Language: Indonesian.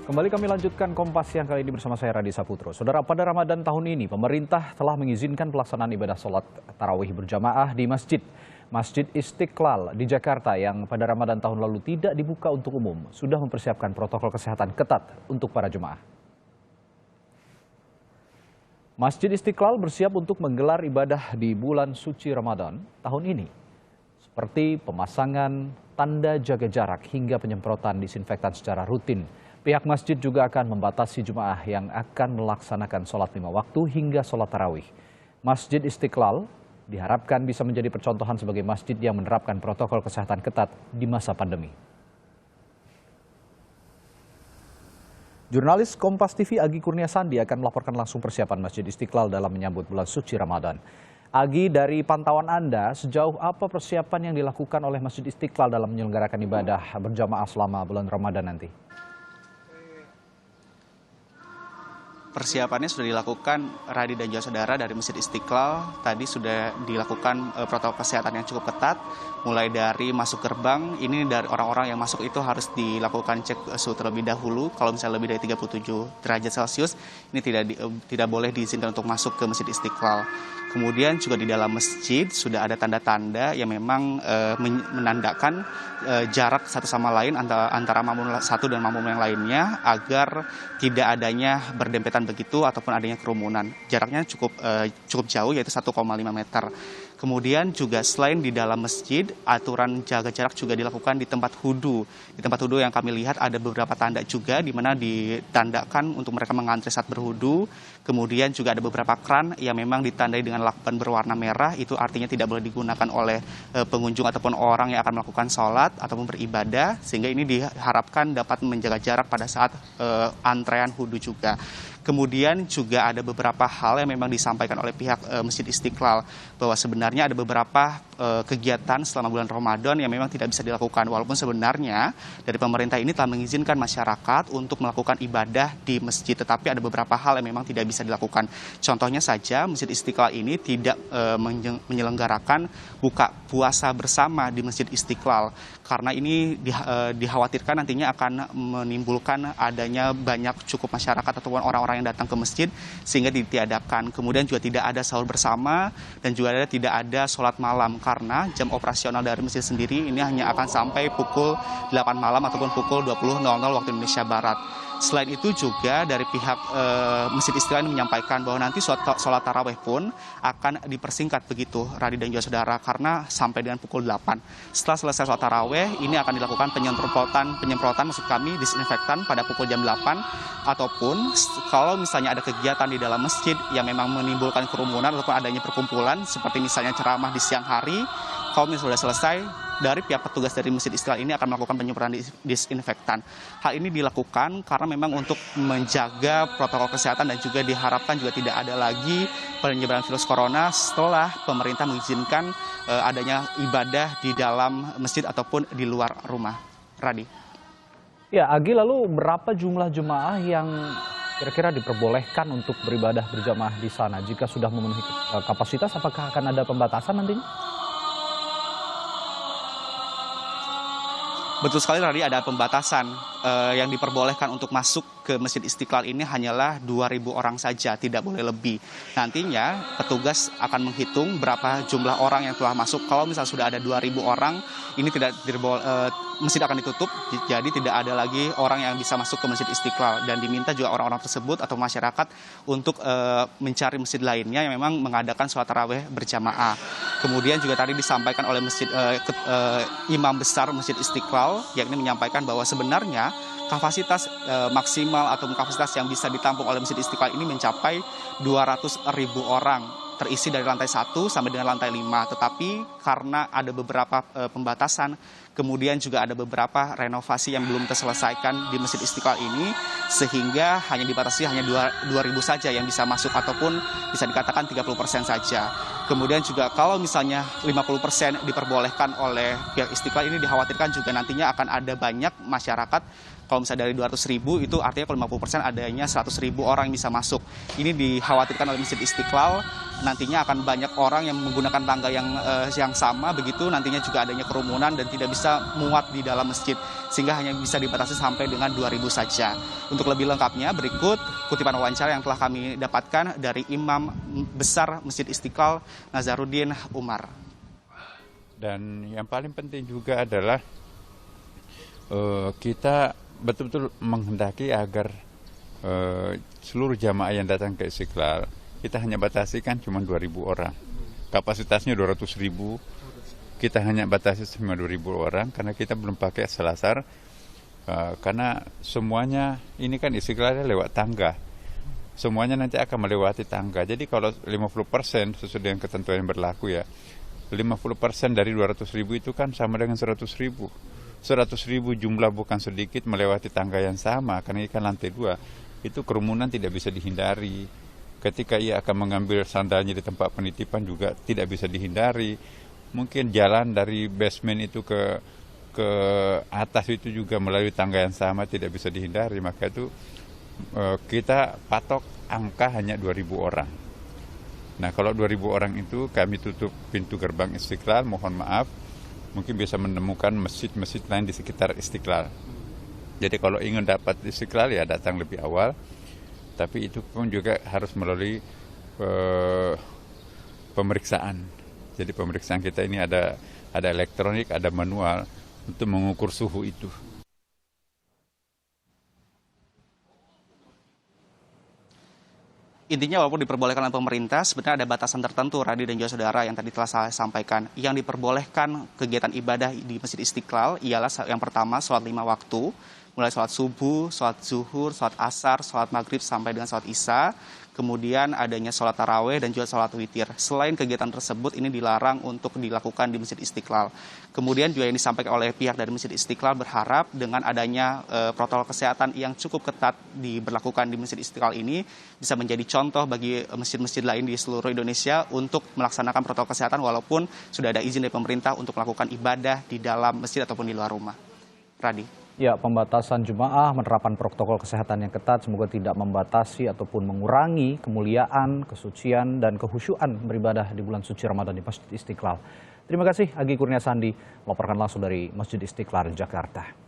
Kembali kami lanjutkan Kompas Siang kali ini bersama saya Radi Saputro. Saudara, pada Ramadan tahun ini pemerintah telah mengizinkan pelaksanaan ibadah sholat tarawih berjamaah di Masjid Istiqlal di Jakarta yang pada Ramadan tahun lalu tidak dibuka untuk umum. Sudah mempersiapkan protokol kesehatan ketat untuk para jemaah. Masjid Istiqlal bersiap untuk menggelar ibadah di bulan suci Ramadan tahun ini. Seperti pemasangan tanda jaga jarak hingga penyemprotan disinfektan secara rutin. Pihak masjid juga akan membatasi jemaah yang akan melaksanakan sholat 5 waktu hingga sholat tarawih. Masjid Istiqlal diharapkan bisa menjadi percontohan sebagai masjid yang menerapkan protokol kesehatan ketat di masa pandemi. Jurnalis Kompas TV Agi Kurniasandi akan melaporkan langsung persiapan Masjid Istiqlal dalam menyambut bulan suci Ramadan. Agi, dari pantauan Anda, sejauh apa persiapan yang dilakukan oleh Masjid Istiqlal dalam menyelenggarakan ibadah berjamaah selama bulan Ramadan nanti? Persiapannya sudah dilakukan, Radi dan juga saudara, dari Masjid Istiqlal. Tadi sudah dilakukan protokol kesehatan yang cukup ketat, mulai dari masuk gerbang. Ini dari orang-orang yang masuk itu harus dilakukan cek suhu terlebih dahulu. Kalau misalnya lebih dari 37 derajat Celcius, ini tidak boleh diizinkan untuk masuk ke Masjid Istiqlal. Kemudian juga di dalam masjid sudah ada tanda-tanda yang memang menandakan jarak satu sama lain antara makmum satu dan makmum yang lainnya, agar tidak adanya berdempetan begitu ataupun adanya kerumunan. Jaraknya cukup jauh, yaitu 1,5 meter. Kemudian juga selain di dalam masjid, aturan jaga jarak juga dilakukan di tempat hudu. Di tempat hudu yang kami lihat ada beberapa tanda juga di mana ditandakan untuk mereka mengantri saat berhudu. Kemudian juga ada beberapa kran yang memang ditandai dengan lakban berwarna merah, itu artinya tidak boleh digunakan oleh pengunjung ataupun orang yang akan melakukan sholat ataupun beribadah, sehingga ini diharapkan dapat menjaga jarak pada saat antrean hudu juga. Kemudian juga ada beberapa hal yang memang disampaikan oleh pihak Masjid Istiqlal, bahwa sebenarnya ada beberapa kegiatan selama bulan Ramadan yang memang tidak bisa dilakukan, walaupun sebenarnya dari pemerintah ini telah mengizinkan masyarakat untuk melakukan ibadah di masjid, tetapi ada beberapa hal yang memang tidak bisa dilakukan. Contohnya saja, Masjid Istiqlal ini tidak menyelenggarakan buka puasa bersama di Masjid Istiqlal, karena ini dikhawatirkan nantinya akan menimbulkan adanya cukup masyarakat ataupun orang-orang yang datang ke masjid, sehingga ditiadakan. Kemudian juga tidak ada sahur bersama dan juga tidak ada sholat malam, karena jam operasional dari masjid sendiri ini hanya akan sampai pukul 8 malam ataupun pukul 20.00 waktu Indonesia Barat. Selain itu juga dari pihak Masjid Istiqlal ini menyampaikan bahwa nanti sholat tarawih pun akan dipersingkat begitu, Radi dan juga saudara, karena sampai dengan pukul 8. Setelah selesai sholat tarawih, ini akan dilakukan penyemprotan maksud kami disinfektan pada pukul jam 8, ataupun kalau misalnya ada kegiatan di dalam masjid yang memang menimbulkan kerumunan ataupun adanya perkumpulan, seperti misalnya ceramah di siang hari, kalau misalnya sudah selesai, dari pihak petugas dari Masjid Istiqlal ini akan melakukan penyemprotan disinfektan. Hal ini dilakukan karena memang untuk menjaga protokol kesehatan dan juga diharapkan juga tidak ada lagi penyebaran virus corona setelah pemerintah mengizinkan adanya ibadah di dalam masjid ataupun di luar rumah. Radi. Ya, Agi, lalu berapa jumlah jemaah yang kira-kira diperbolehkan untuk beribadah berjamaah di sana? Jika sudah memenuhi kapasitas, apakah akan ada pembatasan nantinya? Betul sekali, Radi, ada pembatasan. Yang diperbolehkan untuk masuk ke Masjid Istiqlal ini hanyalah 2.000 orang saja, tidak boleh lebih. Nantinya petugas akan menghitung berapa jumlah orang yang telah masuk. Kalau misalnya sudah ada 2.000 orang, ini masjid akan ditutup, jadi tidak ada lagi orang yang bisa masuk ke Masjid Istiqlal, dan diminta juga orang-orang tersebut atau masyarakat untuk mencari masjid lainnya yang memang mengadakan sholat tarawih berjamaah. Kemudian juga tadi disampaikan oleh Imam Besar Masjid Istiqlal, yakni menyampaikan bahwa sebenarnya kapasitas maksimal atau kapasitas yang bisa ditampung oleh Masjid Istiqlal ini mencapai 200.000 orang, terisi dari lantai 1 sampai dengan lantai 5. Tetapi karena ada beberapa pembatasan, kemudian juga ada beberapa renovasi yang belum terselesaikan di Masjid Istiqlal ini, sehingga hanya dibatasi hanya 2.000 saja yang bisa masuk, ataupun bisa dikatakan 30% saja. Kemudian juga kalau misalnya 50% diperbolehkan oleh pihak Istiqlal, ini dikhawatirkan juga nantinya akan ada banyak masyarakat. Kalau misalnya dari 200.000 itu artinya kalau 50% adanya 100.000 orang yang bisa masuk. Ini dikhawatirkan oleh Masjid Istiqlal, nantinya akan banyak orang yang menggunakan tangga yang sama begitu, nantinya juga adanya kerumunan dan tidak bisa bisa muat di dalam masjid, sehingga hanya bisa dibatasi sampai dengan 2.000 saja. Untuk lebih lengkapnya, berikut kutipan wawancara yang telah kami dapatkan dari Imam Besar Masjid Istiqlal, Nazaruddin Umar. Dan yang paling penting juga adalah kita betul-betul menghendaki agar seluruh jamaah yang datang ke Istiqlal, kita hanya batasi kan cuma 2.000 orang. Kapasitasnya 200.000, kita hanya batasi cuma 2.000 orang karena kita belum pakai selasar. Karena semuanya ini kan Istiqlalnya lewat tangga. Semuanya nanti akan melewati tangga. Jadi kalau 50% sesuai dengan ketentuan yang berlaku ya, 50% dari 200.000 itu kan sama dengan 100.000. 100.000 jumlah bukan sedikit melewati tangga yang sama, karena ini kan lantai 2. Itu kerumunan tidak bisa dihindari. Ketika ia akan mengambil sandalnya di tempat penitipan juga tidak bisa dihindari. Mungkin jalan dari basement itu ke atas itu juga melalui tangga yang sama, tidak bisa dihindari. Maka itu kita patok angka hanya 2.000 orang. Nah, kalau 2.000 orang itu kami tutup pintu gerbang Istiqlal, mohon maaf, mungkin bisa menemukan masjid-masjid lain di sekitar Istiqlal. Jadi kalau ingin dapat Istiqlal ya datang lebih awal, tapi itu pun juga harus melalui pemeriksaan. Jadi pemeriksaan kita ini ada elektronik, ada manual untuk mengukur suhu itu. Intinya walaupun diperbolehkan oleh pemerintah, sebenarnya ada batasan tertentu, Radi dan juga saudara, yang tadi telah saya sampaikan. Yang diperbolehkan kegiatan ibadah di Masjid Istiqlal ialah yang pertama sholat 5 waktu, mulai sholat subuh, sholat zuhur, sholat asar, sholat maghrib sampai dengan sholat isya. Kemudian adanya sholat taraweh dan juga sholat witir. Selain kegiatan tersebut, ini dilarang untuk dilakukan di Masjid Istiqlal. Kemudian juga yang disampaikan oleh pihak dari Masjid Istiqlal berharap dengan adanya protokol kesehatan yang cukup ketat diberlakukan di Masjid Istiqlal ini bisa menjadi contoh bagi masjid-masjid lain di seluruh Indonesia untuk melaksanakan protokol kesehatan walaupun sudah ada izin dari pemerintah untuk melakukan ibadah di dalam masjid ataupun di luar rumah. Radi. Ya, pembatasan jemaah, menerapan protokol kesehatan yang ketat semoga tidak membatasi ataupun mengurangi kemuliaan, kesucian, dan kehusyuan beribadah di bulan suci Ramadan di Masjid Istiqlal. Terima kasih Agi Kurnia Sandi, melaporkan langsung dari Masjid Istiqlal, Jakarta.